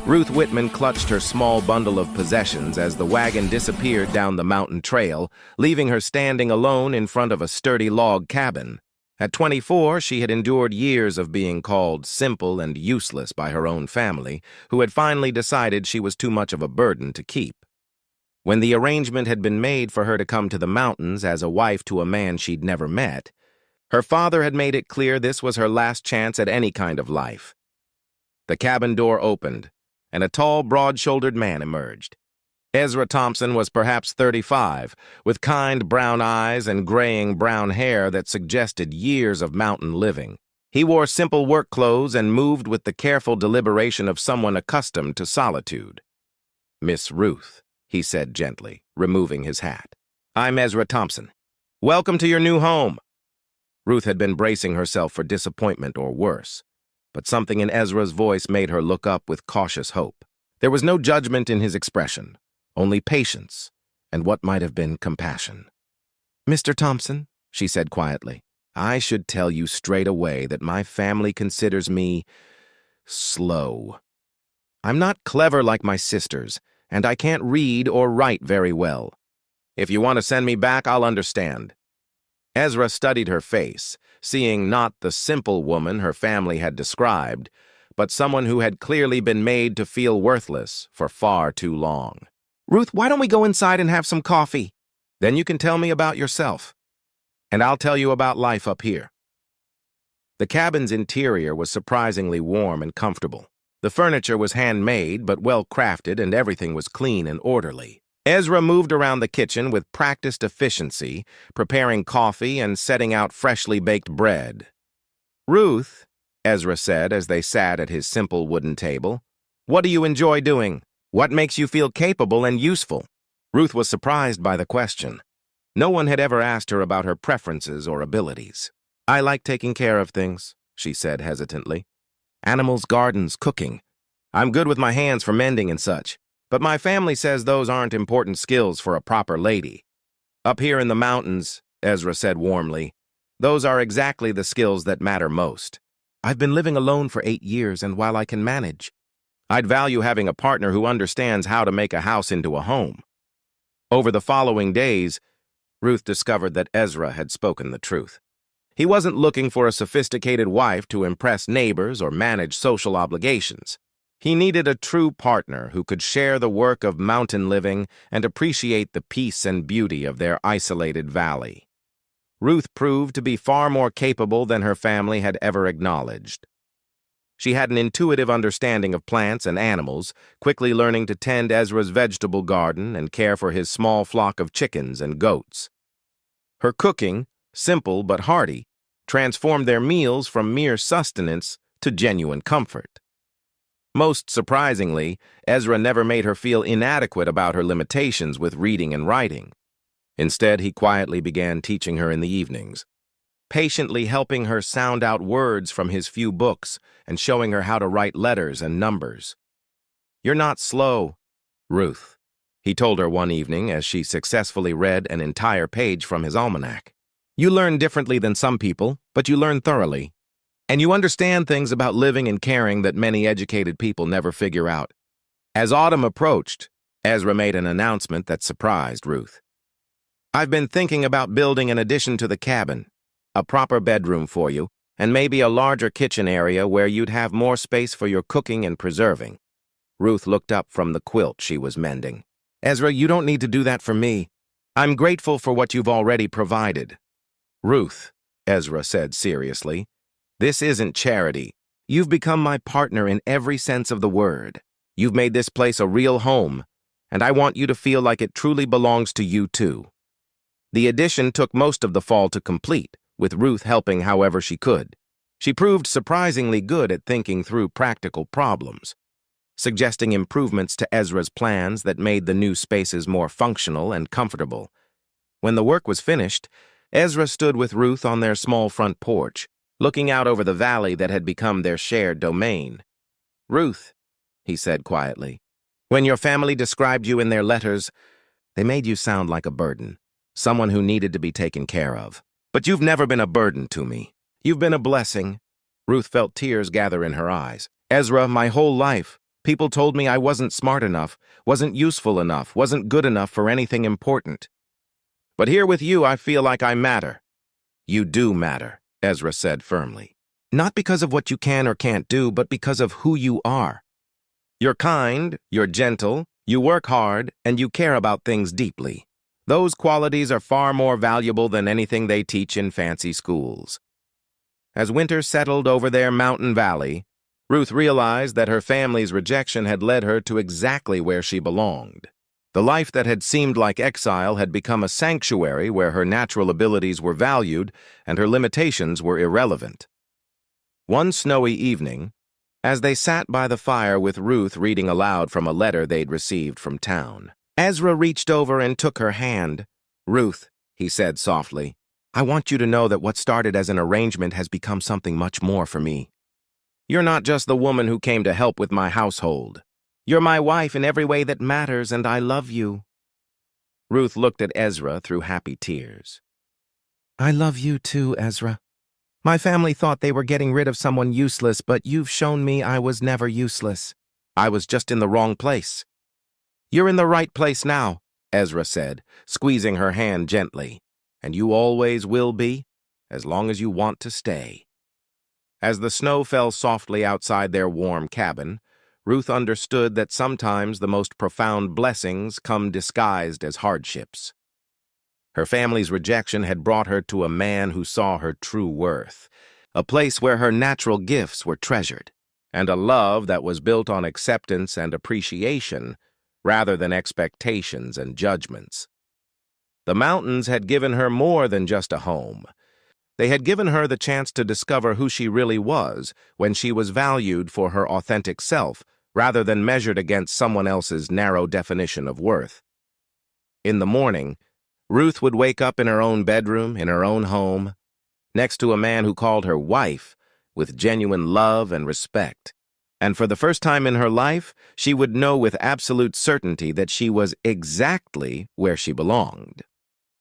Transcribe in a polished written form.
Ruth Whitman clutched her small bundle of possessions as the wagon disappeared down the mountain trail, leaving her standing alone in front of a sturdy log cabin. At 24, she had endured years of being called simple and useless by her own family, who had finally decided she was too much of a burden to keep. When the arrangement had been made for her to come to the mountains as a wife to a man she'd never met, her father had made it clear this was her last chance at any kind of life. The cabin door opened, and a tall, broad-shouldered man emerged. Ezra Thompson was perhaps 35, with kind brown eyes and graying brown hair that suggested years of mountain living. He wore simple work clothes and moved with the careful deliberation of someone accustomed to solitude. "Miss Ruth," he said gently, removing his hat. "I'm Ezra Thompson. Welcome to your new home." Ruth had been bracing herself for disappointment or worse, but something in Ezra's voice made her look up with cautious hope. There was no judgment in his expression, only patience and what might have been compassion. "Mr. Thompson," she said quietly, "I should tell you straight away that my family considers me slow. I'm not clever like my sisters, and I can't read or write very well. If you want to send me back, I'll understand." Ezra studied her face, seeing not the simple woman her family had described, but someone who had clearly been made to feel worthless for far too long. "Ruth, why don't we go inside and have some coffee? Then you can tell me about yourself, and I'll tell you about life up here." The cabin's interior was surprisingly warm and comfortable. The furniture was handmade but well crafted, and everything was clean and orderly. Ezra moved around the kitchen with practiced efficiency, preparing coffee and setting out freshly baked bread. "Ruth," Ezra said as they sat at his simple wooden table, "what do you enjoy doing? What makes you feel capable and useful?" Ruth was surprised by the question. No one had ever asked her about her preferences or abilities. "I like taking care of things," she said hesitantly. "Animals, gardens, cooking. I'm good with my hands for mending and such. But my family says those aren't important skills for a proper lady." "Up here in the mountains," Ezra said warmly, "those are exactly the skills that matter most. I've been living alone for 8 years, and while I can manage, I'd value having a partner who understands how to make a house into a home." Over the following days, Ruth discovered that Ezra had spoken the truth. He wasn't looking for a sophisticated wife to impress neighbors or manage social obligations. He needed a true partner who could share the work of mountain living and appreciate the peace and beauty of their isolated valley. Ruth proved to be far more capable than her family had ever acknowledged. She had an intuitive understanding of plants and animals, quickly learning to tend Ezra's vegetable garden and care for his small flock of chickens and goats. Her cooking, simple but hearty, transformed their meals from mere sustenance to genuine comfort. Most surprisingly, Ezra never made her feel inadequate about her limitations with reading and writing. Instead, he quietly began teaching her in the evenings, patiently helping her sound out words from his few books and showing her how to write letters and numbers. "You're not slow, Ruth," he told her one evening as she successfully read an entire page from his almanac. "You learn differently than some people, but you learn thoroughly. And you understand things about living and caring that many educated people never figure out." As autumn approached, Ezra made an announcement that surprised Ruth. "I've been thinking about building an addition to the cabin, a proper bedroom for you, and maybe a larger kitchen area where you'd have more space for your cooking and preserving." Ruth looked up from the quilt she was mending. "Ezra, you don't need to do that for me. I'm grateful for what you've already provided." "Ruth," Ezra said seriously, "this isn't charity. You've become my partner in every sense of the word. You've made this place a real home, and I want you to feel like it truly belongs to you too." The addition took most of the fall to complete, with Ruth helping however she could. She proved surprisingly good at thinking through practical problems, suggesting improvements to Ezra's plans that made the new spaces more functional and comfortable. When the work was finished, Ezra stood with Ruth on their small front porch, looking out over the valley that had become their shared domain. "Ruth," he said quietly, "when your family described you in their letters, they made you sound like a burden, someone who needed to be taken care of. But you've never been a burden to me. You've been a blessing." Ruth felt tears gather in her eyes. "Ezra, my whole life, People told me I wasn't smart enough, wasn't useful enough, wasn't good enough for anything important. But here with you, I feel like I matter. You do matter, Ezra said firmly. Not because of what you can or can't do, but because of who you are. You're kind, you're gentle, you work hard, and you care about things deeply. Those qualities are far more valuable than anything they teach in fancy schools. As winter settled over their mountain valley, Ruth realized that her family's rejection had led her to exactly where she belonged. The life that had seemed like exile had become a sanctuary where her natural abilities were valued and her limitations were irrelevant. One snowy evening, as they sat by the fire with Ruth reading aloud from a letter they'd received from town, Ezra reached over and took her hand. "Ruth," he said softly, "I want you to know that what started as an arrangement has become something much more for me. You're not just the woman who came to help with my household. You're my wife in every way that matters, and I love you." Ruth looked at Ezra through happy tears. "I love you too, Ezra. My family thought they were getting rid of someone useless, but you've shown me I was never useless. I was just in the wrong place." "You're in the right place now," Ezra said, squeezing her hand gently. "And you always will be, as long as you want to stay." As the snow fell softly outside their warm cabin, Ruth understood that sometimes the most profound blessings come disguised as hardships. Her family's rejection had brought her to a man who saw her true worth, a place where her natural gifts were treasured, and a love that was built on acceptance and appreciation rather than expectations and judgments. The mountains had given her more than just a home. They had given her the chance to discover who she really was when she was valued for her authentic self rather than measured against someone else's narrow definition of worth. In the morning, Ruth would wake up in her own bedroom, in her own home, next to a man who called her wife with genuine love and respect. And for the first time in her life, she would know with absolute certainty that she was exactly where she belonged.